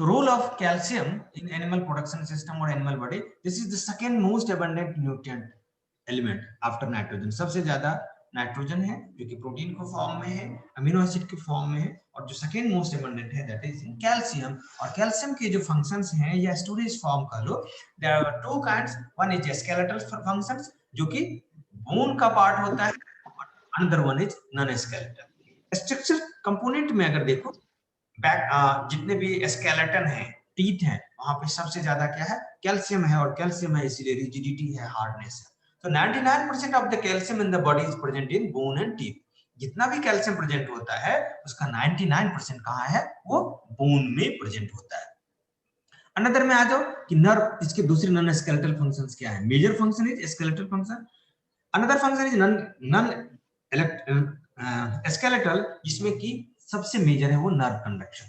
तो role of calcium in animal production system और animal body, this is the second most abundant nutrient element after nitrogen. सबसे ज्यादा nitrogen है जो कि प्रोटीन के फॉर्म में है, अमीनो एसिड के फॉर्म में है, और जो सेकंड मोस्ट अबंडेंट है दैट इज कैल्शियम। और कैल्शियम के जो फंक्शंस हैं या स्टोरेज फॉर्म का लो, there are two kinds, one is skeletal functions जो कि बोन का पार्ट होता है, another one is non skeletal. Structure component में अगर देखो, बैक जितने भी स्केलेटन है, टीथ है, वहां पे सबसे ज्यादा क्या है, कैल्शियम है, और कैल्शियम है इसीलिए रिजिडिटी है, हार्डनेस है। तो 99% of the calcium in the body is present in bone and teeth. जितना भी कैल्शियम प्रेजेंट होता है उसका 99% कहाँ है, वो बोन में प्रेजेंट होता है। अनदर में आ जाओ कि नर्व, इसके दूसरे नॉन स्केलेटल फंक्शंस क्या है। Major function is skeletal function, another function is non skeletal, जिसमें कि सबसे मेजर है वो नर्व कंडक्शन।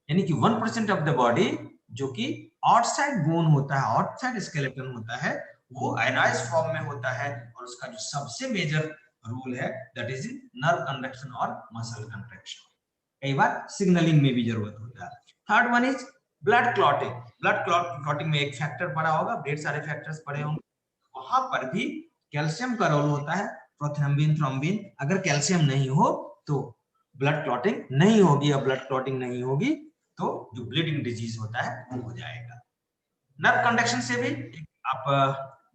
यानी कि 1% ऑफ द बॉडी जो कि आउटसाइड बोन होता है, आउटसाइड स्केलेटन होता है, वो आयनाइज फॉर्म में होता है, और उसका जो सबसे मेजर रोल है दैट इज नर्व कंडक्शन और मसल कंट्रैक्शन। कई बार सिग्नलिंग में भी जरूरत होता है। Third one is blood clotting. Blood clotting में एक फैक्टर पड़ा होगा, ढेर सारे फैक्टर्स पड़े होंगे, वहां पर भी कैल्शियम का रोल होता है, प्रोथ्रोम्बिन, थ्रोम्बिन। अगर कैल्शियम नहीं हो तो ब्लड क्लॉटिंग नहीं होगी, और ब्लड क्लॉटिंग नहीं होगी तो जो ब्लीडिंग डिजीज होता है वो हो जाएगा। नर्व कंडक्शन से भी आप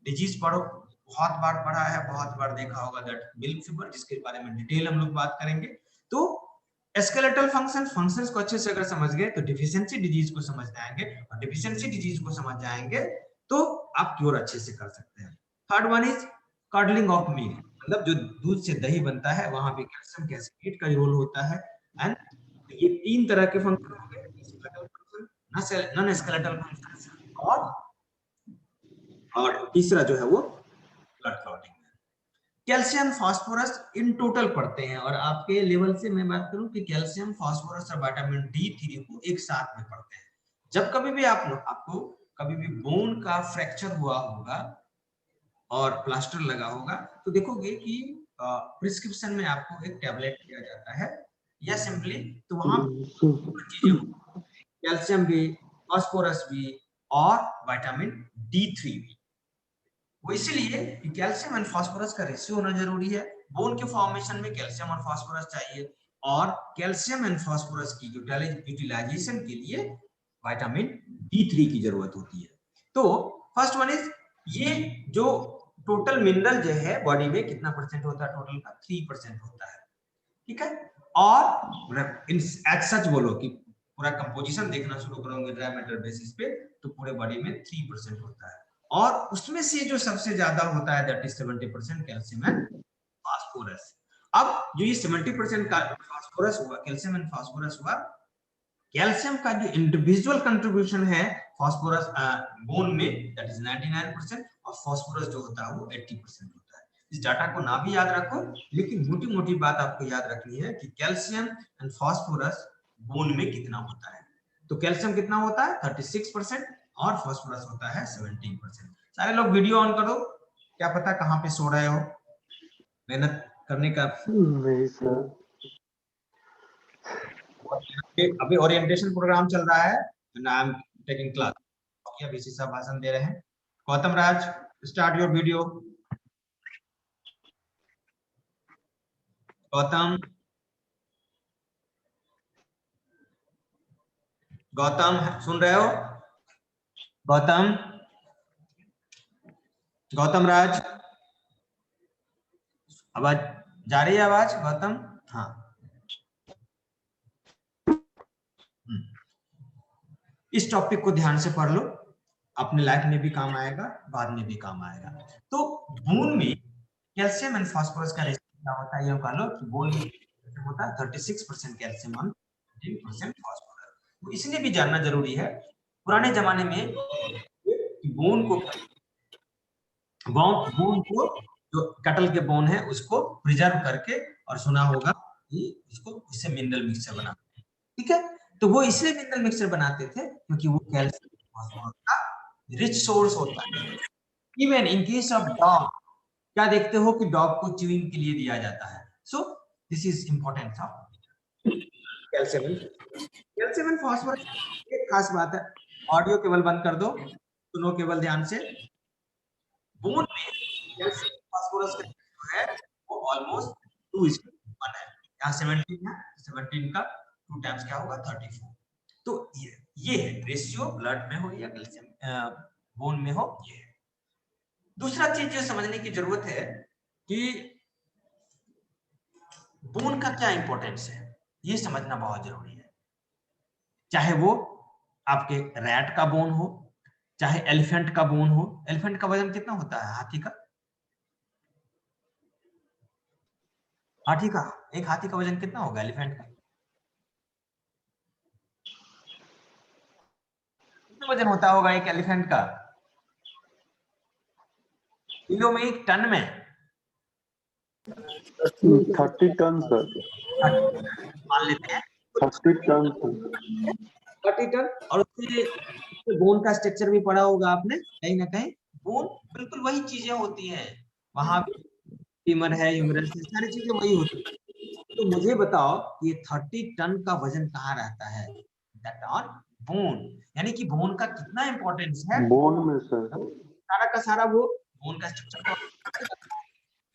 डिजीज पढ़ो, बहुत बार पढ़ा है, बहुत बार देखा होगा, दैट मिल्क फीवर, जिसके बारे में डिटेल हम लोग बात करेंगे। तो स्केलेटल फंक्शंस को अच्छे से अगर समझ गए तो डिफिशियंसी डिजीज को समझ जाएंगे, और डिफिशियंसी डिजीज को समझ जाएंगे तो आप क्योर अच्छे से कर सकते हैं। Third one is codling of milk, मतलब जो दूध से दही बनता है वहां पे कैल्शियम कैस्केट का रोल होता है। एंड ये तीन तरह के फंक्शन हो गए, skeletal function, non skeletal function, और तीसरा जो है वो blood clotting. Calcium phosphorus in total पढ़ते हैं, और आपके लेवल से मैं बात करूं कि कैल्शियम फास्फोरस और विटामिन D3 को एक साथ में पढ़ते हैं। जब कभी भी आपको कभी भी बोन का फ्रैक्चर हुआ होगा और प्लास्टर लगा होगा, तो देखोगे कि प्रिस्क्रिप्शन में आपको एक टैबलेट दिया जाता है, या सिंपली तो वहां चीजें, कैल्शियम भी, फास्फोरस भी, और विटामिन D3 भी। वो इसलिए कि कैल्शियम एंड फास्फोरस का रेशियो होना जरूरी है। बोन के फॉर्मेशन में कैल्शियम और फास्फोरस चाहिए, और कैल्शियम एंड फास्फोरस की यूटिलाइजेशन के लिए विटामिन D3 की जरूरत होती है। तो फर्स्ट वन इज, ये जो टोटल मिनरल जो है बॉडी में कितना परसेंट होता है, टोटल का 3% होता है, ठीक है। और एज सच बोलो कि पूरा कंपोजिशन देखना शुरू करोगे ड्राई मैटर बेसिस पे, तो पूरे बॉडी में 3% होता है, और उसमें से जो सबसे ज्यादा होता है that is 70% calcium and phosphorus. अब जो ये 70% का फास्फोरस हुआ, कैल्शियम एंड फास्फोरस हुआ, कैल्शियम का जो इंडिविजुअल कंट्रीब्यूशन है फास्फोरस बोन में दैट इज 99%, और फास्फोरस जो होता है वो 80% होता है। इस डाटा को ना भी याद रखो, लेकिन मोटी मोटी बात आपको याद रखनी है कि कैल्शियम एंड फास्फोरस बोन में कितना होता है। तो कैल्शियम कितना होता है 36%, और फास्फोरस होता है 17%। सारे लोग वीडियो ऑन करो, क्या पता कहाँ पे सो रहे हो, मेहनत करने का। नहीं सर, अभी ओरिएंटेशन प्रोग्राम चल रहा है, आई एम टेकिंग क्लास, अभी साहब भाषण दे रहे हैं। Gautam Raj, start your video. Gautam, Gautam सुन रहे हो? गौतम, गौतम राज, आवाज जा रही है? आवाज गौतम? हाँ, इस टॉपिक को ध्यान से पढ़ लो, अपने लाइफ में भी काम आएगा, बाद में भी काम आएगा। तो बोन में कैल्शियम एंड फास्फोरस का रेशियो क्या होता है, ये मान लो कि बोन में होता है 36% कैल्शियम और 13% फास्फोरस। तो इसलिए भी जानना जरूरी है, पुराने जमाने में बोन को जो कटल के बोन है उसको प्रिजर्व करके, और सुना होगा कि इसको इससे मिनरल मिक्सचर बनाते हैं, ठीक है। तो वो इसलिए मिनरल मिक्सचर बनाते थे क्योंकि वो कैल्शियम फास्फोरस का रिच सोर्स होता है। Even in case of dog, क्या देखते हो कि डॉग को च्यूइंग के लिए दिया जाता है। सो दिस इज इंपॉर्टेंट था कैल्शियम एंड फास्फोरस। एक खास बात है, ऑडियो केवल बंद कर दो, सुनो केवल ध्यान से। बोन में कैल्शियम फास्फोरस का जो है वो ऑलमोस्ट 2:1 है। यहाँ 17 है, 17 का 2 टाइम्स क्या होगा 34। तो ये है रेशियो, ब्लड में हो या कैल्शियम बोन में हो, ये है। दूसरा चीज जो समझने की जरूरत है कि बोन का क्या इंपॉर्टेंस है, ये समझना बहुत जरूरी है। चाहे वो आपके रैट का बोन हो, चाहे एलिफेंट का बोन हो। एलिफेंट का वजन कितना होता है हाथी का? एक हाथी का वजन कितना होगा एलिफेंट का? कितना वजन होता होगा एक एलिफेंट का किलो में, एक टन में? 30 टन सर, मान लेते हैं 30 टन 30 टन। और उसके बोन का स्ट्रक्चर भी पढ़ा होगा आपने कहीं ना कहीं। बोन बिल्कुल वही चीजें होती हैं, वहां भी फीमर है, ह्यूमरस है, सारी चीजें वही होती है। तो मुझे बताओ ये 30 टन का वजन कहाँ रहता है? That on bone. यानी कि बोन का कितना इंपॉर्टेंस है, बोन में सर। सारा का सारा वो बोन का स्ट्रक्चर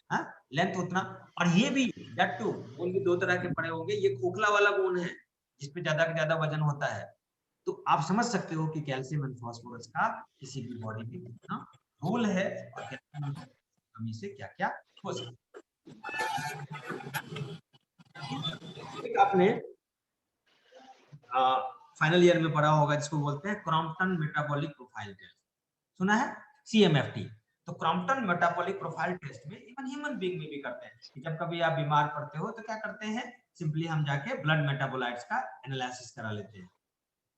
हाँ, लेंथ उतना। और ये भी दैट टू बोन भी दो तरह के पड़े होंगे। ये खोखला वाला बोन है जिसपे ज्यादा से ज्यादा वजन होता है। तो आप समझ सकते हो कि कैल्शियम एंड फास्फोरस का किसी भी बॉडी में कितना रोल है और कैल्शियम की कमी से क्या क्या हो सकता है। एक आपने फाइनल ईयर में पढ़ा होगा जिसको बोलते हैं क्रॉम्पटन मेटाबॉलिक प्रोफाइल टेस्ट, सुना है? CMFT। तो क्रॉम्पटन मेटाबॉलिक प्रोफाइल टेस्ट में इवन ह्यूमन बीइंग में भी करते हैं कि जब कभी आप बीमार पड़ते हो तो क्या करते हैं, सिंपली हम जाके ब्लड मेटाबोलाइट्स का एनालिसिस करा लेते हैं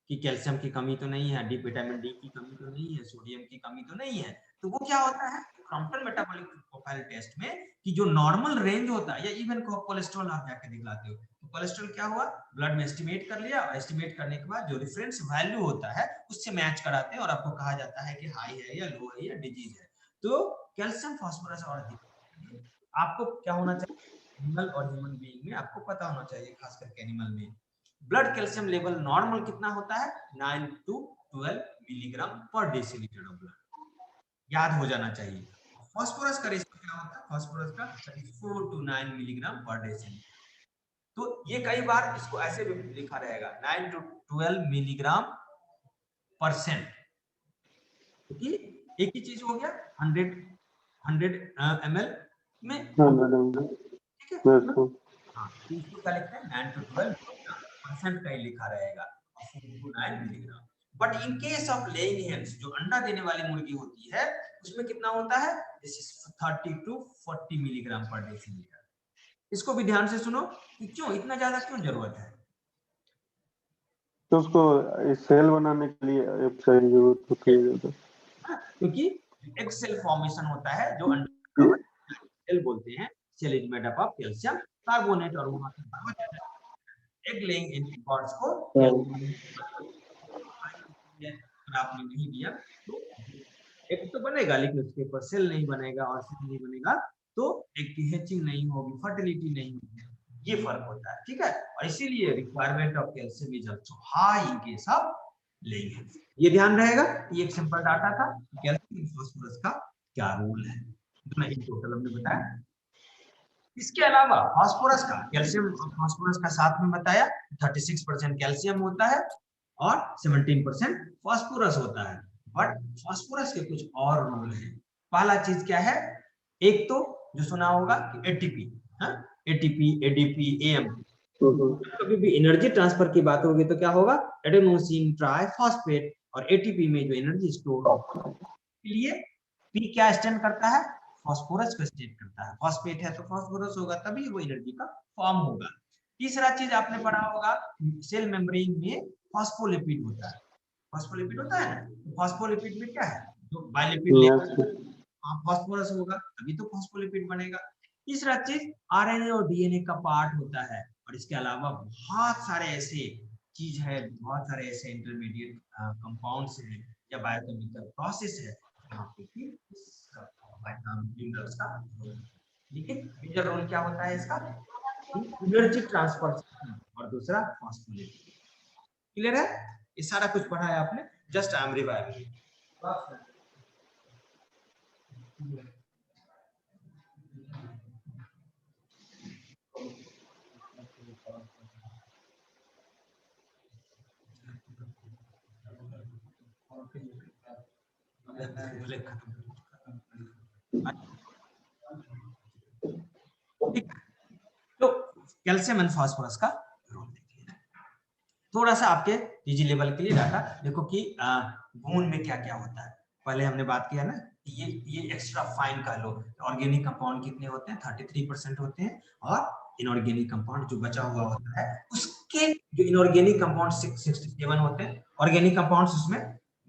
कि कैल्शियम की कमी तो नहीं है, डी विटामिन डी की कमी तो नहीं है, सोडियम की कमी तो नहीं है। तो वो क्या होता है क्रॉम्पटन मेटाबॉलिक प्रोफाइल टेस्ट में कि जो नॉर्मल रेंज होता है, या इवन कोलेस्ट्रॉल आप जाके दिखलाते हो तो कोलेस्ट्रॉल क्या हुआ, ब्लड में एस्टिमेट कर लिया, और एस्टिमेट करने के बाद जो रेफरेंस वैल्यू होता है उससे मैच कराते हैं और आपको कहा जाता है कि हाई है या लो है या डिजीज है। तो कैल्शियम फास्फोरस और आपको क्या होना चाहिए, एनिमल और ह्यूमन बीइंग में आपको पता होना चाहिए, खास करके एनिमल में ब्लड कैल्शियम लेवल नॉर्मल कितना होता है, 9 to 12 मिलीग्राम पर डेसीलीटर ऑफ ब्लड, याद हो जाना चाहिए। फास्फोरस का रेशियो क्या होता है, फास्फोरस का 34 to 9 मिलीग्राम पर डेसीलीटर। तो ये कई बार इसको ऐसे भी लिखा रहेगा 9 to 12 मिलीग्राम परसेंट, क्योंकि एक ही चीज हो गया 100 ml में, ठीक है। हाँ, तो इसको क्या लिखते हैं 9 to 12 परसेंट का ही लिखा रहेगा, 4 to 9 milligram. But in case of laying hens, जो अंडा देने वाली मुर्गी होती है, उसमें कितना होता है, दिस इज 30 to 40 मिलीग्राम पर डेसीलीटर। इसको भी ध्यान से सुनो कि क्यों इतना ज्यादा क्यों जरूरत है। तो उसको सेल बनाने के लिए एक सेल जरूरत होती है, क्योंकि एग सेल फॉर्मेशन होता है जो अंडा सेल बोलते हैं। Shell is made up of calcium carbonate, और वहां से एग लेइंग एंटीबॉडीज को आपने नहीं दिया तो एग तो बनेगा लेकिन उसके ऊपर सेल नहीं बनेगा, और सेल नहीं बनेगा तो एग की हैचिंग नहीं होगी, फर्टिलिटी नहीं होगी। ये फर्क होता है, ठीक है। और इसीलिए requirement of calcium is also high in case of laying eggs. ये ध्यान रहेगा, ये एक सिंपल डाटा था कैल्शियम फास्फोरस का क्या रोल है, इतना इन टोटल हमने बताया। इसके अलावा फास्फोरस का, कैल्शियम और फास्फोरस का साथ में बताया 36% कैल्शियम होता है और 17% फास्फोरस होता है। बट फास्फोरस के कुछ और रोल हैं। पहला चीज क्या है, एक तो जो सुना होगा कि एटीपी, हाँ, एटीपी, एडीपी, एएमपी। कभी भी एनर्जी ट्रांसफर की बात होगी तो क्या होगा, एडेनोसिन ट्राइफॉस्फेट, और एटीपी में जो एनर्जी स्टोर होती है के लिए पी क्या स्टैंड करता है, फास्फोरस को स्टैंड करता है। फॉस्फेट है तो फास्फोरस होगा, तभी वो एनर्जी का फॉर्म होगा। तीसरा चीज आपने पढ़ा होगा सेल मेम्ब्रेन में फास्फोलिपिड होता है, फास्फोलिपिड होता है ना, तो फास्फोलिपिड में क्या है, जो बायोलिपिड लेवल फास्फोरस होगा तभी तो फास्फोलिपिड बनेगा। तीसरा चीज आरएनए और डीएनए का पार्ट होता है, और इसके अलावा बहुत सारे ऐसे चीज है, बहुत सारे ऐसे इंटरमीडिएट कंपाउंड्स हैं या बायोकेमिकल प्रोसेस है जहाँ पे कि मिनरल्स का रोल है। लेकिन मेजर रोल क्या होता है इसका, एनर्जी ट्रांसफर, और दूसरा फास्फोलिपिड। क्लियर है? ये सारा कुछ पढ़ा है आपने, जस्ट आई एम रिवाइविंग। तो कैल्शियम एंड फास्फोरस का रोल देखिए, थोड़ा सा आपके पीजी लेवल के लिए डाटा देखो कि बोन में क्या क्या होता है। पहले हमने बात किया ना, ये एक्स्ट्रा फाइन कह लो, ऑर्गेनिक कंपाउंड कितने होते हैं, 33% होते हैं, और इनऑर्गेनिक कंपाउंड जो बचा हुआ होता है उसके जो इनऑर्गेनिक कंपाउंड 67 होते हैं, ऑर्गेनिक कंपाउंड्स उसमें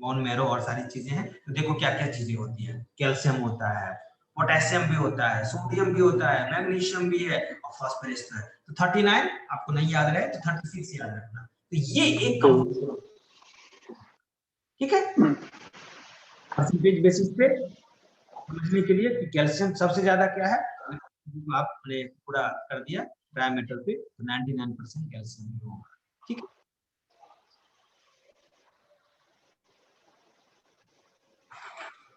बोन मैरो और सारी चीजें हैं। तो देखो क्या क्या चीजें होती है, कैल्शियम होता है, पोटेशियम भी होता है, सोडियम भी होता है, मैग्नीशियम भी है, और फास्फोरस है। तो 39 आपको नहीं याद रहे तो 36 याद रखना। तो ये एक कंपाउंड, ठीक है, परसेंटेज बेसिस पे समझने के लिए कि कैल्शियम सबसे ज्यादा क्या है, आपने पूरा कर दिया ड्राई मेटल पे, तो 99% कैल्शियम ही होगा, ठीक है।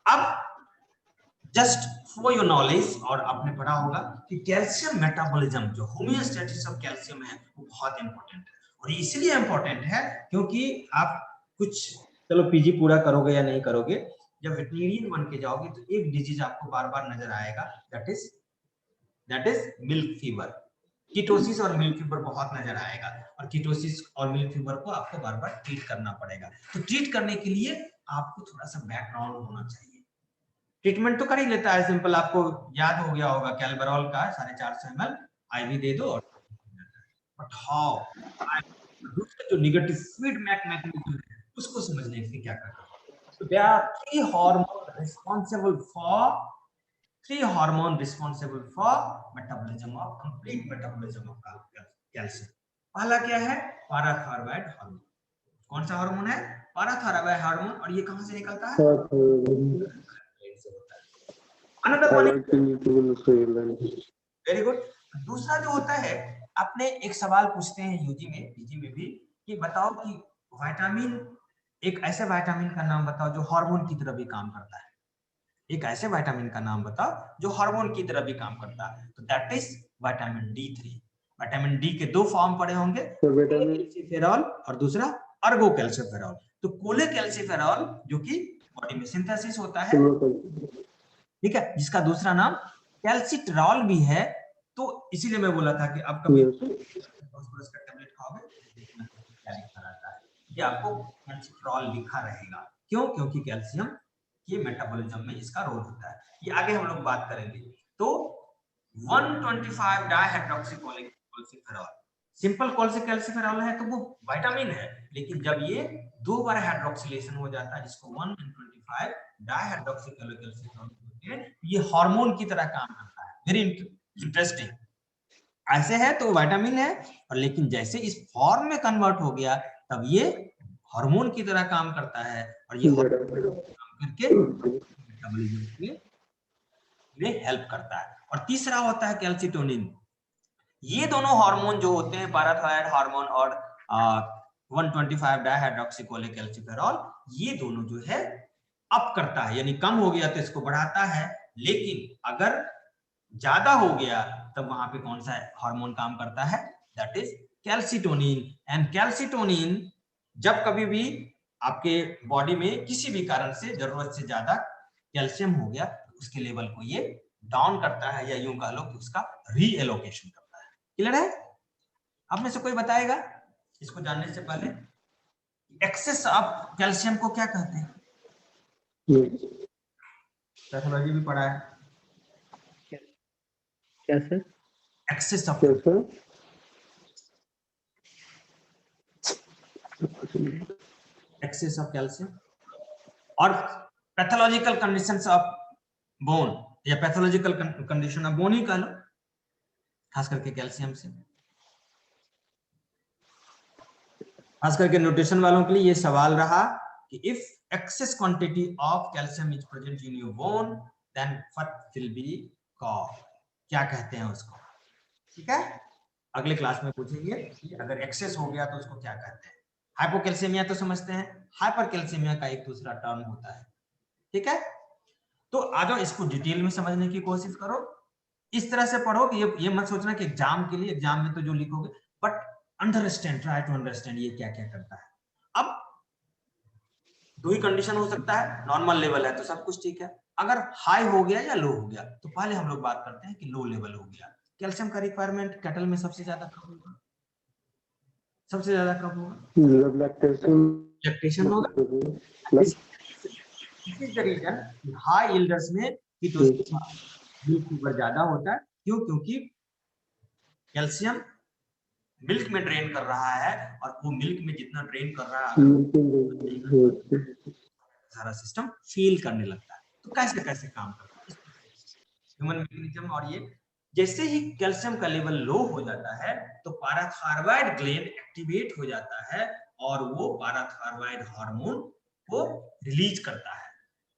अब जस्ट फॉर योर नॉलेज, और आपने पढ़ा होगा कि कैल्शियम मेटाबॉलिज्म, जो होमियोस्टेसिस ऑफ कैल्शियम है, वो बहुत इंपॉर्टेंट है। और इसलिए इंपॉर्टेंट है क्योंकि आप कुछ, चलो पीजी पूरा करोगे या नहीं करोगे, जब वेटरिनरियन बन के जाओगे तो एक डिजीज आपको बार बार नजर आएगा, that is milk fever. Ketosis और मिल्क फीवर बहुत नजर आएगा, और कीटोसिस और मिल्क फीवर को आपको बार बार ट्रीट करना पड़ेगा। तो ट्रीट करने के लिए आपको थोड़ा सा बैकग्राउंड होना चाहिए। ट्रीटमेंट तो कर ही लेता है, सिंपल, आपको याद हो गया होगा कैल्बेरॉल का 450 ml आईवी दे दो, बट हाउ दूसरे जो नेगेटिव फीडबैक मैकेनिज्म है उसको समझने के लिए क्या करना है। So there are three hormones responsible for metabolism of complete metabolism of calcium. पहला क्या है, पैराथायरॉइड हार्मोन। कौन सा हार्मोन है, पैराथायरॉइड हार्मोन, और ये कहां से निकलता है, अनदर वन, वेरी गुड। दूसरा जो होता है, आपने एक सवाल पूछते हैं यूजी में, पीजी में भी, कि बताओ कि विटामिन, एक ऐसे विटामिन का नाम बताओ जो हार्मोन की तरह भी काम करता है। एक ऐसे विटामिन का नाम बताओ जो हार्मोन की तरह भी काम करता है, तो that is vitamin D3। Vitamin D के दो फॉर्म पड़े होंगे, कोलेकैल्सिफेरॉल और दूसरा अर्गोकैल्सिफेरॉल। तो कोलेकैल्सिफेरॉल जो कि बॉडी में सिंथेसिस होता है, ठीक है, जिसका दूसरा नाम कैल्सिट्रॉल भी है। तो इसीलिए मैं बोला था कि आप कभी फास्फोरस का टैबलेट खाओगे देखना क्या लिखा रहता है, ये आपको कैल्सिट्रॉल लिखा रहेगा। क्यों, क्योंकि कैल्शियम ये मेटाबॉलिज्म में इसका रोल होता है। ये आगे हम लोग बात करेंगे। तो 125 डाइहाइड्रोक्सीकोलेकैल्सिफेरॉल, सिंपल कोलेकैल्सिफेरॉल है तो वो विटामिन है, लेकिन जब ये दो बार हाइड्रोक्सिलेशन हो जाता है, जिसको 125 डाइहाइड्रोक्सीकोलेकैल्सिफेरॉल बोलते हैं, ये हार्मोन की तरह काम करता है। Very interesting. ऐसे है तो विटामिन है, और लेकिन जैसे इस फॉर्म में कन्वर्ट हो गया तब ये हार्मोन की तरह काम करता है, और ये काम करके मेटाबॉलिज्म में हेल्प करता है। और तीसरा होता है कैल्सिटोनिन। ये दोनों हार्मोन जो होते हैं, पैराथायरॉइड हार्मोन और 125 डाइहाइड्रोक्सीकोलेकैल्सिफेरॉल, ये दोनों जो है अप करता है, यानी कम हो गया तो इसको बढ़ाता है, लेकिन अगर ज्यादा हो गया तब वहां पे कौन सा हार्मोन काम करता है, that is calcitonin. And calcitonin जब कभी भी आपके बॉडी में किसी भी कारण से जरूरत से ज्यादा कैल्शियम हो गया तो उसके लेवल को ये डाउन करता है, या यूं कह लो कि उसका रीएलोकेशन करता है। क्लियर है? आप में से कोई बताएगा इसको जानने से पहले, एक्सेस ऑफ कैल्शियम को क्या कहते हैं? पैथोलॉजी भी पढ़ा है, क्या सर? एक्सेस ऑफ कैल्शियम, और पैथोलॉजिकल कंडीशंस ऑफ बोन, या पैथोलॉजिकल कंडीशन ऑफ बोन ही कह लो, खास करके कैल्शियम से। खास करके न्यूट्रिशन वालों के लिए ये सवाल रहा कि if excess quantity of calcium is present in your bone then what will be called, क्या कहते हैं उसको, ठीक है? अगले क्लास में पूछेंगे कि अगर एक्सेस हो गया तो उसको क्या कहते हैं। हाइपोकैल्सीमिया तो समझते हैं, हाइपरकैल्सीमिया का एक दूसरा टर्म होता है, ठीक है। तो आ जाओ इसको डिटेल में समझने की कोशिश करो, इस तरह से पढ़ो कि ये मत सोचना कि एग्जाम के लिए, एग्जाम में तो जो लिखोगे, but understand, try to understand ये क्या क्या करता है। अब दो ही कंडीशन हो सकता है, नॉर्मल लेवल है तो सब कुछ ठीक है, अगर हाई हो गया या लो हो गया, तो पहले हम लोग बात करते हैं कि लो लेवल हो गया। कैल्शियम का रिक्वायरमेंट कैटल में सबसे ज्यादा कब होगा, सबसे ज्यादा कब होगा, लैक्टेशन में होगा। This is the reason high yielders में कीटोसिस मिल्क शुगर ज्यादा होता है। क्यों? क्योंकि कैल्शियम मिल्क में ड्रेन कर रहा है, और वो मिल्क में जितना ड्रेन कर रहा है सारा सिस्टम फील करने लगता है। तो कैसे कैसे काम करता है ह्यूमन मैकेनिज्म, और ये जैसे ही कैल्शियम का लेवल लो हो जाता है तो पैराथायरॉइड ग्लैंड एक्टिवेट हो जाता है, और वो पैराथायरॉइड हार्मोन को रिलीज करता है,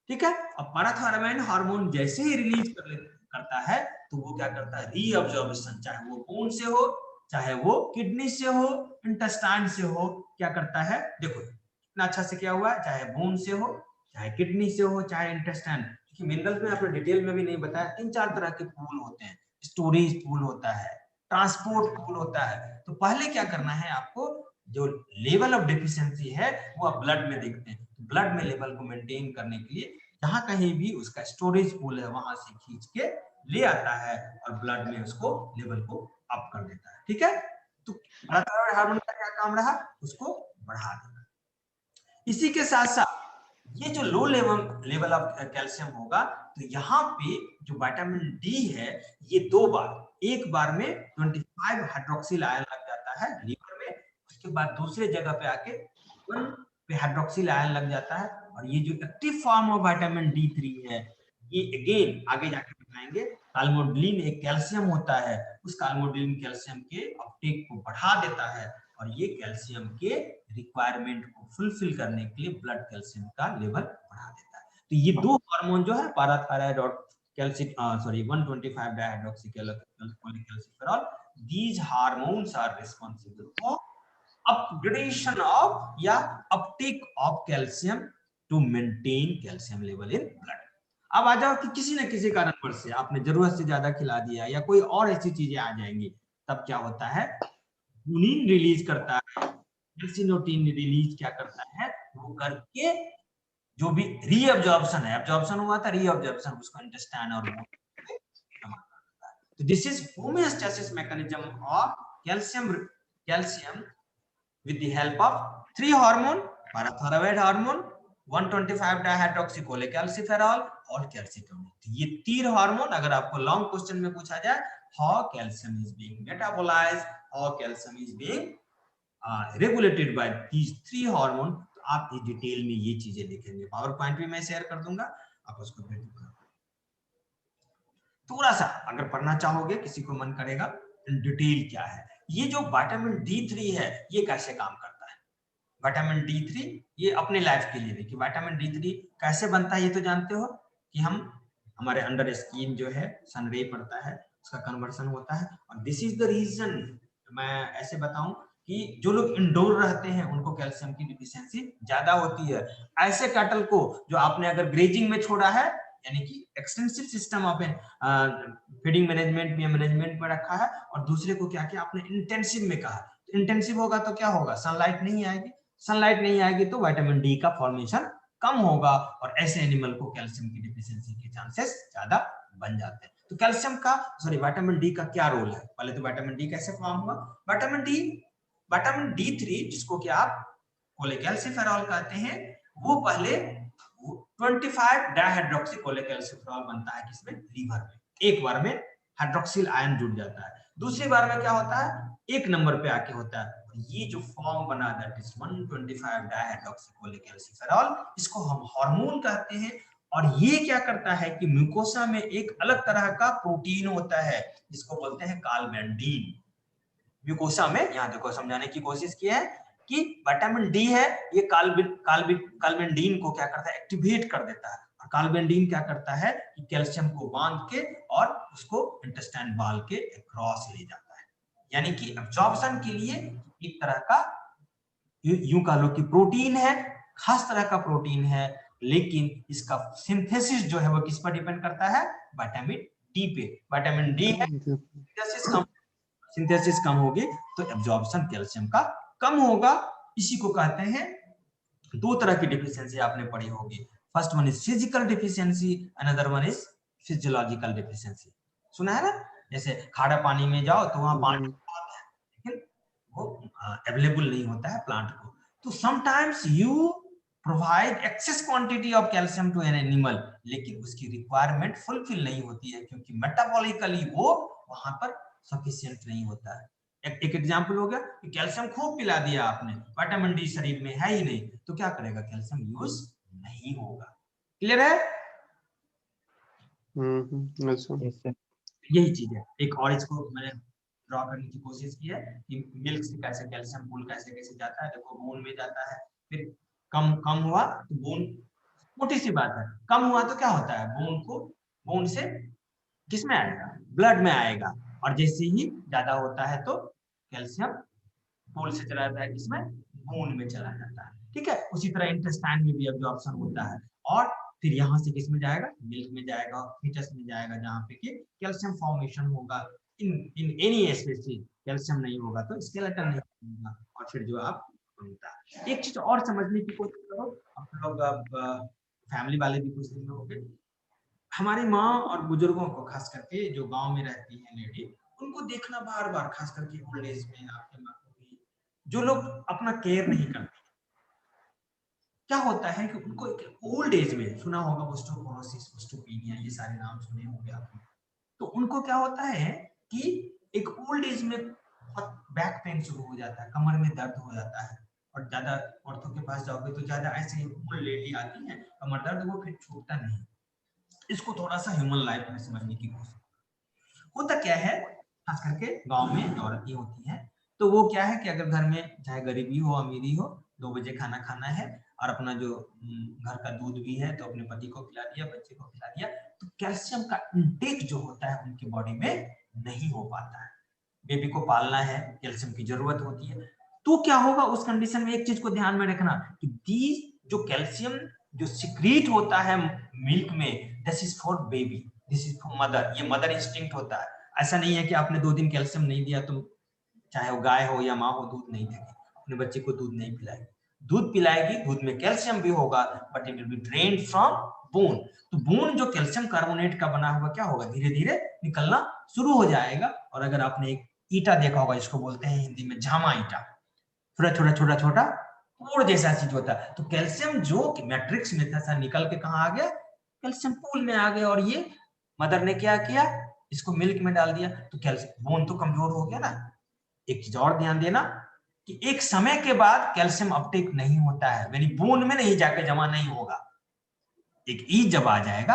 ठीक है। अब पैराथायरॉइड हार्मोन जैसे ही रिलीज करता है, तो वो क्या करता है, रीअब्जॉर्प्शन, चाहे वो बोन से हो, चाहे वो किडनी से हो, इंटेस्टाइन से हो, क्या करता है, देखो इतना अच्छा से क्या हुआ है, चाहे बोन से हो, चाहे किडनी से हो, चाहे इंटेस्टाइन, क्योंकि मिनरल में आपने डिटेल में भी नहीं बताया, 3-4 तरह के पूल होते हैं, स्टोरेज पूल होता है, ट्रांसपोर्ट पूल होता है। तो पहले क्या करना है आपको, जो लेवल ऑफ डेफिशिएंसी है वो आप ब्लड में देखते हैं, ब्लड में लेवल को मेंटेन करने के लिए जहां कहीं भी उसका स्टोरेज पूल है वहां से खींच के ले आता है, और ब्लड में उसको लेवल को अप कर देता है, ठीक है। तो पैराथायरॉइड हार्मोन का क्या काम रहा, उसको बढ़ा देना। इसी के साथ साथ ये जो लो लेवल ऑफ कैल्शियम होगा, तो यहाँ पे जो विटामिन डी है, ये दो बार, एक बार में 25 हाइड्रोक्सिल आयन लग जाता है लीवर में, उसके बाद दूसरे जगह पे आके 1 पे हाइड्रोक्सिल आयन लग जाता है। और ये जो active form of vitamin D3 है, ये अगेन आगे जाके बताएंगे, काल्मोडिलिन एक कैल्शियम होता है, उस काल्मोडिलिन कैल्शियम के अपटेक को बढ़ा देता है, और ये कैल्शियम के रिक्वायरमेंट को फुलफिल करने के लिए ब्लड कैल्शियम का लेवल बढ़ा देता है। तो ये दो हार्मोन जो है, पैराथायरॉइड और calcium, sorry 125 डाइहाइड्रोक्सीकोलेकैल्सिफेरॉल, these hormones are responsible for upgradation of या uptake of calcium to maintain calcium level in blood। अब आ जाओ कि किसी न किसी कारण से आपने जरूरत से ज्यादा खिला दिया या कोई और ऐसी चीजें आ जाएंगी, तब क्या होता है, यूनिन रिलीज करता है, कैल्सिनोटिन रिलीज क्या करता है, वो करके जो भी रीअब्जॉर्प्शन है, एब्जॉर्प्शन हुआ था, रीअब्जॉर्प्शन उसको इंटेस्टाइन और बोन में जमा कर देता है। तो this is homeostasis mechanism of calcium with the help of three hormone, parathyroid hormone, 125 डाइहाइड्रोक्सीकोलेकैल्सिफेरॉल और कैल्सिटोनिन। ये तीन हार्मोन अगर आपको लॉन्ग क्वेश्चन में पूछा जाए, how calcium is being metabolised, how calcium is being regulated by these three hormone, तो आप इस डिटेल में ये चीजें लिखेंगे। पावर पॉइंट भी मैं शेयर कर दूंगा, आप उसको भेज थोड़ा सा अगर पढ़ना चाहोगे, किसी को मन करेगा डिटेल क्या है। ये जो विटामिन D3 है, ये कैसे काम करता है, विटामिन D3 ये अपने लाइफ के लिए देखिए, विटामिन D3 कैसे बनता है ये तो जानते हो, कि हम हमारे अंडर स्किन जो है सनरे पड़ता है, उसका कन्वर्सन होता है, और दिस इज द रीजन, मैं ऐसे बताऊं कि जो लोग इंडोर रहते हैं उनको कैल्शियम की डिफिशियंसी ज्यादा होती है। ऐसे कैटल को जो आपने अगर ग्रेजिंग में छोड़ा है, यानी कि एक्सटेंसिव सिस्टम आपने फीडिंग मैनेजमेंट में मैनेजमेंट में रखा है, और दूसरे को क्या किया आपने इंटेंसिव में कहा, इंटेंसिव होगा तो क्या होगा, सनलाइट नहीं आएगी, सनलाइट नहीं आएगी तो विटामिन डी का फॉर्मेशन कम होगा, और ऐसे एनिमल को कैल्शियम की डिफिशियंसी के चांसेस ज्यादा बन जाते हैं। तो कैल्शियम का, सॉरी विटामिन डी का क्या रोल है, पहले तो विटामिन डी कैसे फॉर्म हुआ, विटामिन D3 जिसको कि आप कोलेकैल्सिफेरॉल कहते हैं, वो पहले 25 डाइहाइड्रोक्सीकोलेकैल्सिफेरॉल बनता है किसमें, लीवर में, एक बार में हाइड्रोक्सिल आयन जुड़ जाता है, दूसरी बार में क्या होता है, एक नंबर पे आके होता है, ये जो फॉर्म बना दैट इज 125 डाइहाइड्रोक्सीकोलेकैल्सिफेरॉल, इसको हम हार्मोन कहते हैं। और ये क्या करता है कि म्यूकोसा में एक अलग तरह का प्रोटीन होता है जिसको बोलते हैं काल्बेंडीन। म्यूकोसा में, यहां देखो समझाने की कोशिश की है कि विटामिन डी है, ये काल्बेंडीन को क्या करता है, एक्टिवेट कर देता है, और काल्बेंडीन क्या करता है कि कैल्शियम को बांध के और उसको इंटेस्टाइन वॉल के अक्रॉस ले जाता है, यानी कि एब्जॉर्प्शन के लिए एक तरह का यूं कह लो कि प्रोटीन है, खास तरह का प्रोटीन है, लेकिन इसका सिंथेसिस जो है वो किस पर डिपेंड करता है? विटामिन डी पे। विटामिन डी है, सिंथेसिस कम होगी तो एब्जॉर्प्शन कैल्शियम का कम होगा। इसी को कहते हैं, दो तरह की डिफिशियंसी आपने पढ़ी होगी। First one is physical deficiency, another one is physiological deficiency. सुना है ना? जैसे खारा पानी में जाओ तो वहां पानी होता है, लेकिन वो अवेलेबल नहीं होता है प्लांट को। तो sometimes you provide excess quantity of calcium to an animal, लेकिन उसकी रिक्वायरमेंट फुलफिल नहीं होती है क्योंकि मेटाबॉलिकली वो वहां पर सफिशिएंट नहीं होता है। एक एग्जांपल हो गया कि कैल्शियम खूब पिला दिया आपने, विटामिन डी शरीर में है ही नहीं, तो क्या करेगा? कैल्शियम यूज नहीं होगा। क्लियर है? यही चीज है। एक और इसको मैंने ड्रॉ करने की कोशिश की है कि मिल्क से कैसे कैल्शियम पूल कैसे कैसे जाता है। देखो बोन में जाता है, फिर कम कम हुआ तो बोन, मोटी सी बात है, कम हुआ तो क्या होता है? बोन से किस में आएगा? ब्लड में आएगा। और जैसे ही ज्यादा होता है तो कैल्शियम पूल से चला जाता है, किसमें? बोन में चला जाता है। ठीक है, उसी तरह इंटेस्टाइन में भी अब्जॉर्प्शन होता है, और फिर यहाँ से किस में जाएगा? मिल्क में जाएगा, फीटस में जाएगा, जहाँ पे कि कैल्शियम फॉर्मेशन होगा। इन एनी स्पीशीज कैल्शियम नहीं होगा तो स्केलेटन नहीं होगा, और फिर जो आप बनता है। एक चीज और समझने की कोशिश करो, आप लोग फैमिली वाले भी कुछ दिन होंगे, हमारी माँ और बुजुर्गों को, खास करके जो गांव में रहती है लेडी, उनको देखना बार बार, खास करके ओल्ड एज में, आपके माँ को भी, जो लोग अपना केयर नहीं करते, क्या होता है कि उनको ओल्ड एज में, सुना होगा ओस्टियोपोरोसिस, ओस्टियोपेनिया, ये सारे नाम सुने होंगे आपने, तो उनको क्या होता है कि एक ओल्ड एज में बहुत बैक पेन शुरू हो जाता है, कमर में दर्द हो जाता है, और ज्यादा औरतों के पास जाओगे तो ज्यादा ऐसे ओल्ड लेडी आती है, कमर दर्द वो फिर छूटता नहीं। इसको थोड़ा सा ह्यूमन लाइफ में समझने की कोशिश। होता क्या है, खास करके गांव में जो औरतें होती हैं, तो वो क्या है कि अगर घर में चाहे गरीबी हो अमीरी हो, 2 बजे खाना खाना है, और अपना जो घर का दूध भी है तो अपने पति को खिला दिया, बच्चे को खिला दिया, तो कैल्शियम का इंटेक जो होता है उनकी बॉडी में नहीं हो पाता है। बेबी को पालना है, कैल्शियम की जरूरत होती है। तो क्या होगा उस कंडीशन में? एक चीज को ध्यान में रखना कि दी जो कैल्शियम जो सिक्रीट होता है मिल्क में, this is for baby, this is for mother, ये मदर इंस्टिंक्ट होता है। ऐसा नहीं है कि आपने 2 दिन कैल्शियम नहीं दिया तो चाहे वो गाय हो या माँ हो, दूध नहीं देगी, अपने बच्चे को दूध नहीं पिलाएगी। दूध पिलाएगी, दूध में कैल्शियम भी होगा, but it will be drained from bone. तो बोन जो कैल्शियम कार्बोनेट का बना हुआ क्या होगा? धीरे धीरे निकलना शुरू हो जाएगा। और अगर आपने एक ईटा देखा होगा, जिसको बोलते हैं हिंदी में झामा ईटा, छोटा छोटा छोटा छोटा पूल जैसा चीज होता है, तो कैल्शियम जो मैट्रिक्स में था निकल के कहाँ आ गया? कैल्शियम पूल में आ गया। और ये मदर ने क्या किया? इसको मिल्क में डाल दिया, तो कैल्शियम बोन तो कमजोर हो गया ना। एक चीज और ध्यान देना कि एक समय के बाद कैल्शियम अपटेक नहीं होता है, यानी बोन में नहीं जाके जमा नहीं होगा। एक एज जब आ जाएगा,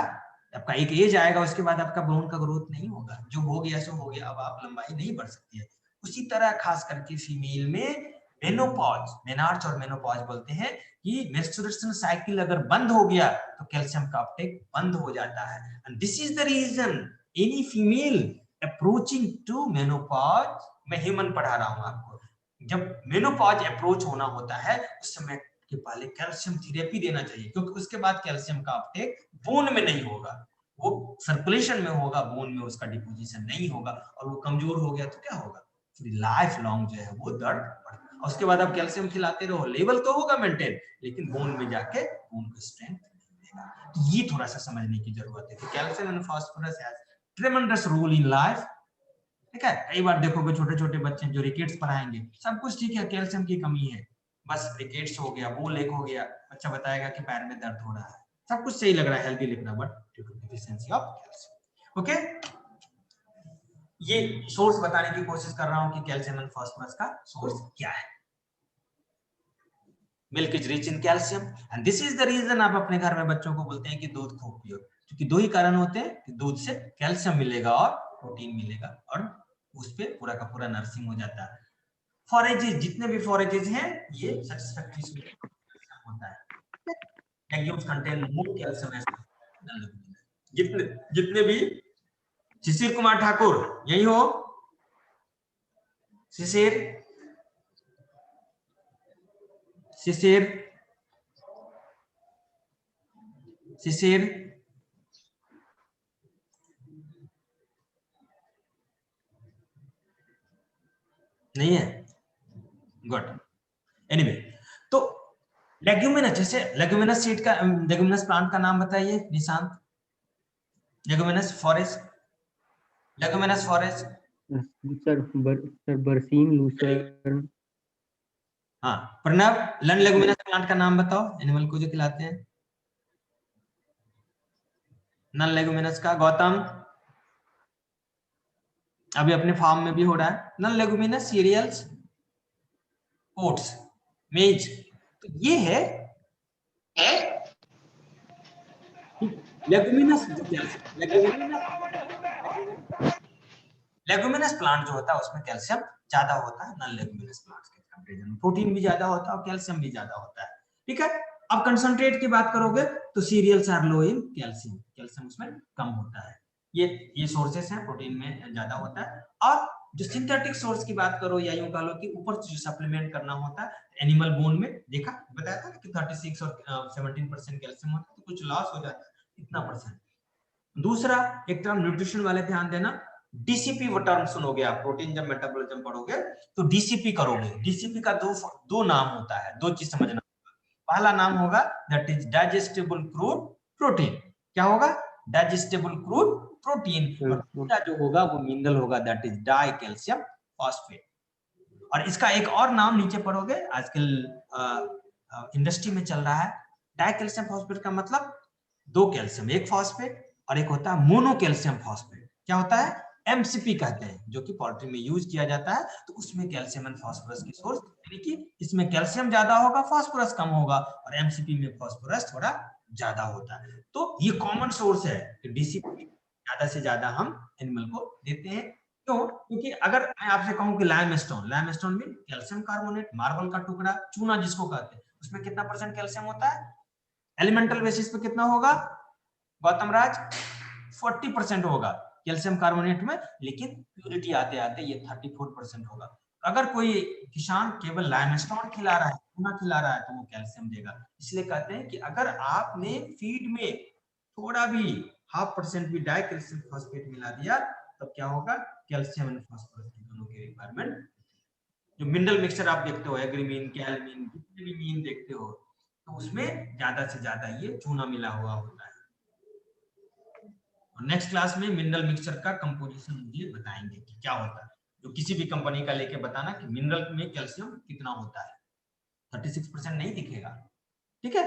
आपका एक एज आएगा, उसके बाद आपका बोन का ग्रोथ नहीं होगा, जो हो गया सो हो गया, अब आप लंबाई नहीं बढ़ सकती है। उसी तरह खास करके फीमेल में मेनोपॉज, मेनार्च और मेनोपॉज बोलते हैं कि मेंस्ट्रुएशन साइकिल अगर बंद हो गया तो कैल्शियम का अपटेक बंद हो जाता है। And this is the reason any female approaching to menopause, मैं ह्यूमन पढ़ा रहा हूं आपको, जब मेनोपॉज अप्रोच होना होता है उस समय के पहले कैल्शियम थेरेपी देना चाहिए, क्योंकि उसके बाद कैल्शियम का अपटेक बोन में नहीं होगा, वो सर्कुलेशन में होगा, बोन में उसका डिपोजिशन नहीं होगा, और वो कमजोर हो गया तो क्या होगा? लाइफ लॉन्ग जो है वो दर्द बढ़ेगा। और उसके बाद आप कैल्शियम खिलाते रहो, लेवल तो होगा मेंटेन, लेकिन बोन में जाके बोन को स्ट्रेंथ देगा। तो ये थोड़ा सा समझने की जरूरत है कि calcium and phosphorus has tremendous role in life. ठीक है, कई बार देखोगे छोटे छोटे बच्चे जो रिकेट्स पढ़ाएंगे, सब कुछ ठीक है, कैल्शियम की कमी है, बस रिकेट्स हो गया, वो लेग हो गया, बच्चा बताएगा कि पैर में दर्द हो रहा है, सब कुछ सही लग रहा है, हेल्दी लिख रहा है, but due to deficiency of calcium. Okay, ये सोर्स बताने की कोशिश कर रहा हूं कि कैल्शियम एंड फास्फोरस का सोर्स क्या है। Milk is rich in calcium and this is the reason आप अपने घर में बच्चों को बोलते हैं कि दूध खूब पियो, क्योंकि 2 ही कारण होते हैं कि दूध से कैल्शियम मिलेगा और प्रोटीन मिलेगा, और उस पे पूरा का पूरा नर्सिंग हो जाता है। फॉरेजेस, जितने भी फॉरेजेस हैं ये सैटिस्फैक्टरी होता है, लेग्यूम्स कंटेन मोर कैल्शियम। जितने जितने भी, शिशिर कुमार ठाकुर यही हो? शिशिर शिशिर, शिशिर नहीं है, गुड। एनीवे, तो लेग्यूमिनस, जैसे लेग्यूमिनस सीड का, लेग्यूमिनस प्लांट का नाम बताइए Nishant. Leguminous forest, leguminous forest. Sir बरसीम, लूसर्न। हाँ प्रणव, लन लेग्यूमिनस प्लांट का नाम बताओ, एनिमल को जो खिलाते हैं नन लेग्यूमिनस का। गौतम, अभी अपने फार्म में भी हो रहा है नन लेग्यूमिनस सीरियल्स, ओट्स, मेज। तो ये है लेग्यूमिनस, लेग्यूमिनस प्लांट जो होता है उसमें कैल्शियम ज्यादा होता है नॉन लेग्यूमिनस प्लांट्स के कंपैरिजन में। प्रोटीन भी ज्यादा होता है और कैल्शियम भी ज्यादा होता है, ठीक है। अब कंसंट्रेट की बात करोगे तो cereals are low in calcium, calcium उसमें कम होता है। ये सोर्सेस हैं, प्रोटीन में ज्यादा होता है। और जो सिंथेटिक सोर्स की बात करो या यूं कह लो कि ऊपर से जो सप्लीमेंट करना होता है, एनिमल बोन में देखा बताया था कि 36 और 17% कैल्शियम होता है, तो कुछ लॉस हो जाता है इतना परसेंट। दूसरा एक टर्म न्यूट्रिशन वाले ध्यान देना, डीसीपी वो टर्म सुनोगे आप, प्रोटीन जब मेटाबॉलिज्म पढ़ोगे तो डीसीपी करोगे। डीसीपी का दो नाम होता है, दो चीज समझना। पहला नाम होगा that is digestible crude protein. क्या होगा? Digestible crude protein. और दूसरा जो होगा वो मिनरल होगा, that is die calcium phosphate. और इसका एक और नाम नीचे पढ़ोगे, आजकल इंडस्ट्री में चल रहा है। डाई कैल्शियम फॉस्फेट का मतलब दो कैल्शियम, एक फॉस्फेट, और एक होता है मोनो कैल्शियम फॉस्फेट। क्या होता है? एमसीपी कहते हैं, जो कि पोल्ट्री में यूज किया जाता है। तो उसमें कैल्शियम एंड फास्फोरस की सोर्स, यानी कि इसमें कैल्शियम ज्यादा होगा, फास्फोरस कम होगा, और एमसीपी में फास्फोरस थोड़ा ज्यादा होता है। तो ये कॉमन सोर्स है कि डीसीपी ज्यादा से ज्यादा हम एनिमल को देते हैं। क्यों? क्योंकि अगर मैं आपसे कहूं कि limestone, limestone mean calcium carbonate, marble का टुकड़ा, चूना जिसको कहते हैं, उसमें कितना परसेंट कैल्शियम होता है? एलिमेंटल बेसिस पे कितना होगा गौतम राज? 40% होगा कैल्शियम कार्बोनेट में, लेकिन प्यूरिटी आते आते ये 34% होगा। अगर कोई किसान केवल लाइमस्टोन खिला रहा है, चूना खिला रहा है, तो वो कैल्शियम देगा। इसलिए कहते हैं कि अगर आपने फीड में थोड़ा भी 0.5% भी डाई कैल्शियम फॉस्फेट मिला दिया, तब क्या होगा? कैल्शियम एंड फास्फोरस की दोनों की रिक्वायरमेंट। जो मिनरल मिक्सचर आप देखते हो, एग्रीमीन, कैलमीन, जितने भी मीन देखते हो, तो उसमें ज्यादा से ज्यादा ये चूना मिला हुआ होता है। और नेक्स्ट क्लास में मिनरल मिक्सचर का कंपोजिशन मुझे बताएंगे कि क्या होता है। जो किसी भी कंपनी का लेके बताना कि मिनरल में कैल्शियम कितना होता है, 36% नहीं दिखेगा, ठीक है।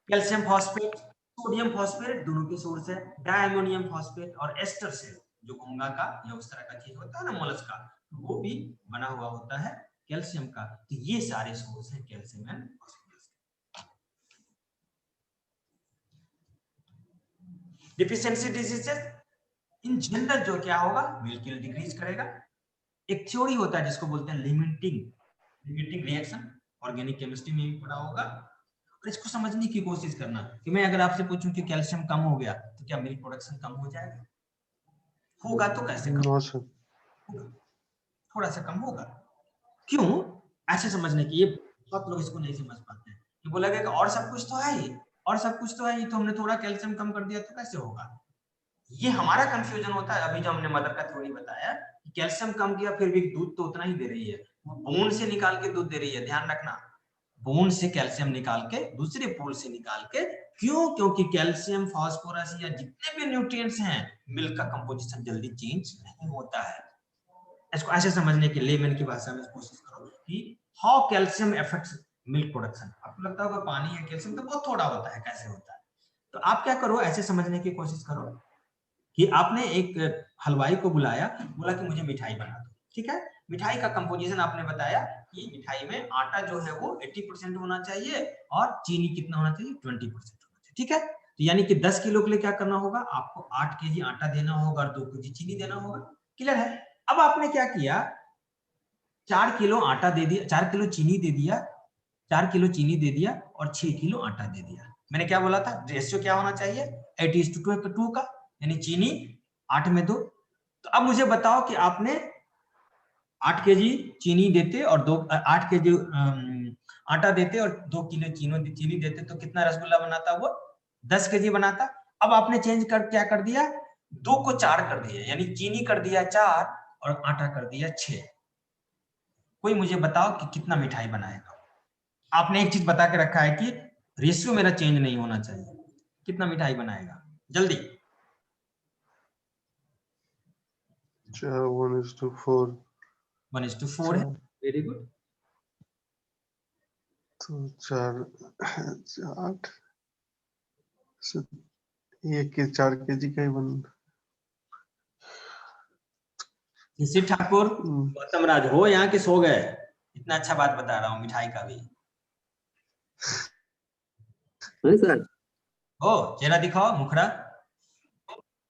कैल्शियम फॉस्फेट, सोडियम फॉस्फेट दोनों के सोर्स है। डायमोनियम फॉस्फेट और एस्टर से, जो घोंगा का या उस तरह का चीज होता है ना, मोलस का, वो भी बना हुआ होता है कैल्शियम का। तो ये सारे सोर्स हैं calcium and phosphorus. Deficiency diseases in general जो क्या होगा, मिल्क यील्ड डिक्रीज करेगा। एक थ्योरी होता है जिसको बोलते हैं लिमिटिंग रिएक्शन, ऑर्गेनिक केमिस्ट्री में भी पढ़ा होगा। और इसको समझने की कोशिश करना कि मैं अगर आपसे पूछूं कि कैल्शियम कम हो गया तो क्या मिल्क प्रोडक्शन कम हो जाएगा? होगा तो कैसे कम होगा? थोड़ा सा कम होगा। क्यों? ऐसे समझने की, ये बहुत लोग इसको नहीं समझ पाते हैं कि बोला गया और सब कुछ तो है ही, और सब कुछ तो है ही, तो हमने थोड़ा कैल्शियम कम कर दिया तो कैसे होगा? ये हमारा कंफ्यूजन होता है। अभी जो हमने मदर का थ्योरी बताया कि कैल्शियम कम किया फिर भी दूध तो उतना ही दे रही है, वो बोन से निकाल के दूध दे रही है, ध्यान रखना। बोन से कैल्शियम निकाल के, दूसरे पूल से निकाल के। क्यों? क्योंकि कैल्शियम, फास्फोरस या जितने भी न्यूट्रिएंट्स हैं, मिल्क का कंपोजिशन जल्दी चेंज नहीं होता है। इसको ऐसे समझने के लिए मैंने की भाषा में कोशिश करो कि how calcium affects milk production. आपको लगता होगा पानी है, कैल्शियम तो बहुत थोड़ा होता है, कैसे होता है? तो आप क्या करो, ऐसे समझने की कोशिश करो कि आपने एक हलवाई को बुलाया, बोला कि मुझे मिठाई बना दो, ठीक है। मिठाई का कंपोजिशन आपने बताया कि मिठाई में आटा जो है वो 80% होना चाहिए और चीनी कितना होना चाहिए? 20% होना चाहिए, ठीक है। तो यानी कि 10 किलो के लिए क्या करना होगा? आपको 8 केजी आटा देना होगा और 2 केजी चीनी देना होगा। क्लियर है? अब आपने क्या किया, 4 किलो आटा दे दिया, 4 किलो चीनी दे दिया, 4 किलो चीनी दे दिया और 6 किलो आटा दे दिया। मैंने क्या बोला था? रेशियो क्या होना चाहिए? 80:2 का, यानी चीनी 8 में 2। तो अब मुझे बताओ कि आपने 8 केजी चीनी देते और 8 केजी आटा देते और 2 किलो चीनी देते तो कितना रसगुल्ला बनाता? वो 10 केजी बनाता। अब आपने चेंज कर क्या कर दिया? 2 को 4 कर दिया, यानी चीनी कर दिया 4 और आटा कर दिया 6। कोई मुझे बताओ कि कितना मिठाई बनाएगा? आपने एक चीज बता के रखा है कि रेशियो मेरा चेंज नहीं होना चाहिए। कितना मिठाई बनाएगा? जल्दी। 1:4। 1:4 है। Very good. तो 4 8 1 के 4 केजी का ही बन। किसी ठाकुर, गौतम राज हो यहाँ के सो गए? इतना अच्छा बात बता रहा हूँ मिठाई का भी। सर हो चेहरा दिखाओ, मुखड़ा।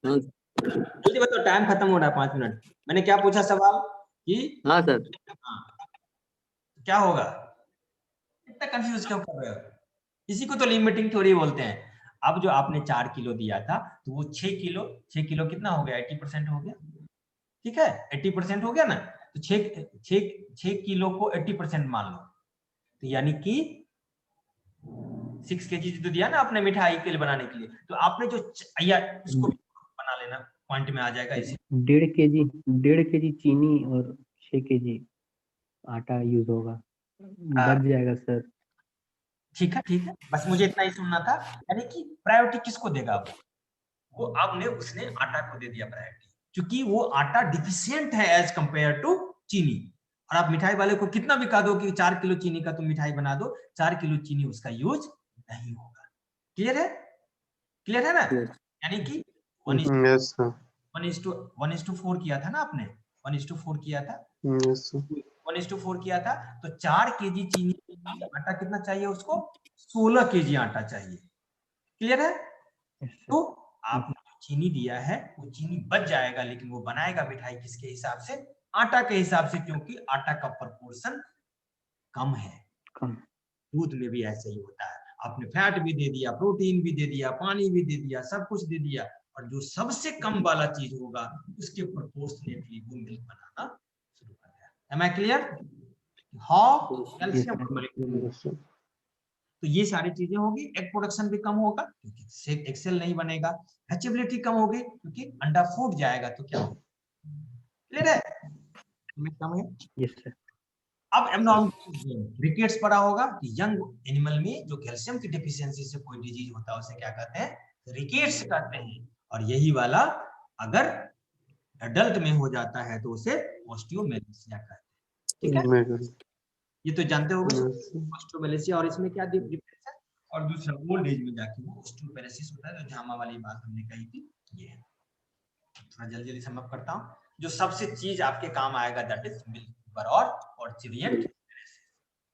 जल्दी बताओ, टाइम खत्म हो रहा है, 5 मिनट। मैंने क्या पूछा सवाल कि हाँ सर क्या होगा? इतना कंफ्यूज क्यों कर रहे हो? इसी को तो लिमिटिंग थ्योरी बोलते हैं। अब जो आपने 4 किलो दिया था तो वो 6 किलो कितना हो गया? 80% हो गया। ठीक है, 80% हो गया ना। तो 6 किलो को 80% मान लो, तो यानी कि 6 केजी तो दिया ना आपने मिठाई के लिए बनाने के लिए। तो आपने जो या इसको बना लेना, पॉइंट में आ जाएगा इसे। 1.5 केजी चीनी और 6 केजी आटा यूज होगा, बच जाएगा सर। ठीक है, बस मुझे इतना ही सुनना था। यानी कि प्रायोरिटी किसको देगा? वो आपने उसने आटा को दे दिया प्रायोरिटी, क्योंकि वो आटा डिफिशियंट है एज कंपेयर टू चीनी। और आप मिठाई वाले को कितना भी कह दो कि 4 किलो चीनी का तुम मिठाई बना दो, 4 किलो चीनी उसका यूज नहीं होगा। क्लियर है? क्लियर है ना? यानी कि 1:4 किया था ना आपने, 1:4 किया था। 1:4 किया था, तो 4 केजी चीनी के लिए आटा कितना चाहिए उसको? 16 केजी आटा चाहिए। क्लियर है? तो आपने जो चीनी दिया है वो चीनी बच जाएगा, लेकिन वो बनाएगा मिठाई किसके हिसाब से? आटा के हिसाब से, क्योंकि आटा का प्रोपोर्शन कम है। दूध में भी ऐसे ही होता है। आपने फैट भी दे दिया, प्रोटीन भी दे दिया, पानी भी दे दिया, सब कुछ दे दिया, और जो सबसे कम वाला चीज होगा उसके प्रोपोर्शनेटली वो मिल्क बनाना शुरू कर दिया। Am I clear? How calcium. तो ये सारी चीजें होगी। एग प्रोडक्शन भी कम होगा क्योंकि एक्सेल नहीं बनेगा। हैचेबिलिटी कम होगी क्योंकि अंडा फूट जाएगा। तो क्या होगा? क्लियर है? कम है। Yes sir. अब एब्नॉर्मल रिकेट्स पड़ा होगा कि यंग एनिमल में जो कैल्शियम की डेफिशिएंसी से कोई डिजीज होता है उसे क्या कहते हैं? रिकेट्स कहते हैं। और यही वाला अगर एडल्ट में हो जाता है तो उसे ऑस्टियोमेलेसिया कहते हैं। ठीक है, ये तो जानते होगे ऑस्टियोमेलेसिया। और इसमें क्या डिफरेंस है? और दूसरा ओल्ड एज में जाके वो ऑस्टियोपेरेसिस होता है, जो जामा वाली बात हमने कही थी। ये है, थोड़ा जल्दी समअप करता हूँ। जो सबसे चीज आपके काम आएगा दैट इज मिल्क फीवर और पर्चुरिएंट पेरेसिस।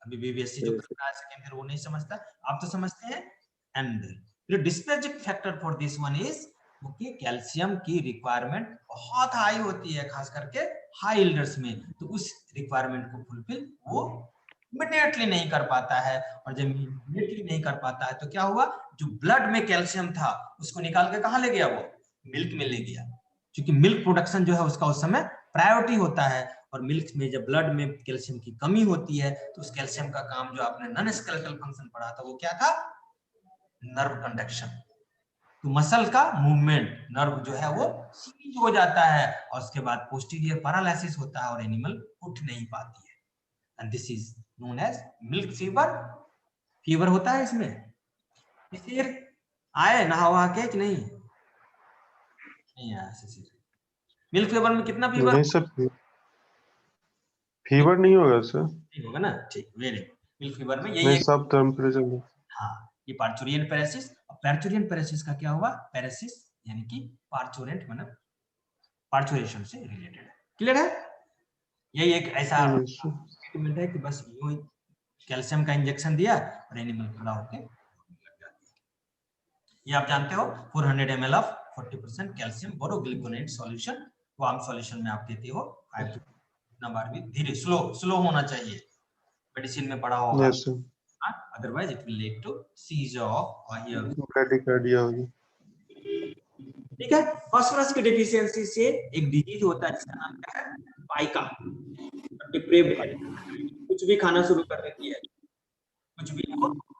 अभी बीबीएससी जो कर रहा है सेकंड ईयर वो नहीं समझता, आप तो समझते हैं। And the dyspeptic factor for this one is क्योंकि कैल्शियम की रिक्वायरमेंट बहुत हाई होती है, खास करके हाई एल्डर्स में। तो उस रिक्वायरमेंट को फुलफिल वो इमीडिएटली नहीं कर पाता है। और जब इमीडिएटली नहीं कर पाता है तो क्या हुआ? जो ब्लड में कैल्शियम था उसको निकाल के कहां ले गया? वो मिल्क में ले गया, क्योंकि मिल्क प्रोडक्शन जो है उसका उस समय प्रायोरिटी होता है। और मिल्क में जब ब्लड में कैल्शियम की कमी होती है तो उस कैल्शियम का काम जो आपने नॉन स्केलेटल फंक्शन पढ़ा था वो क्या था? Nerve conduction. तो मसल का मूवमेंट, नर्व जो है वो सीज हो जाता है और उसके बाद पोस्टीरियर पैरालिसिस होता है और एनिमल उठ नहीं पाती है। And this is known as milk fever. Fever होता है इसमें। शिशिर आए नहा वहा के कि नहीं? नहीं आया शिशिर। मिल्क फीवर में कितना फीवर? नहीं सर, फीवर नहीं होगा सर। नहीं होगा ना? ठीक, वेरी गुड। मिल्क फीवर में यही नहीं, है। सब टेम्परेचर। हाँ, ये पार्चुरियन पेरेसिस। और पार्चुरियन पेरेसिस का क्या हुआ? पेरेसिस यानी कि पार्चुरेंट मतलब पार्चुरेशन से रिलेटेड है। क्लियर है? यही एक ऐसा ट्रीटमेंट है कि बस यूं कैल्शियम का इंजेक्शन दिया और एनिमल खड़ा होके लग जाता है। ये आप जानते हो 400 ml of 40% calcium borogluconate solution, warm solution में आप देते हो 5 इतना बार भी। धीरे स्लो होना चाहिए। मेडिसिन में पढ़ा होगा, otherwise it will lead to seizure of bradycardia होगी। ठीक है। फास्फोरस की डेफिशिएंसी से एक डिजीज होता है जिसका नाम क्या है? पाइका। डिप्रेव्ड है, कुछ भी खाना शुरू कर देती है। कुछ भी इनको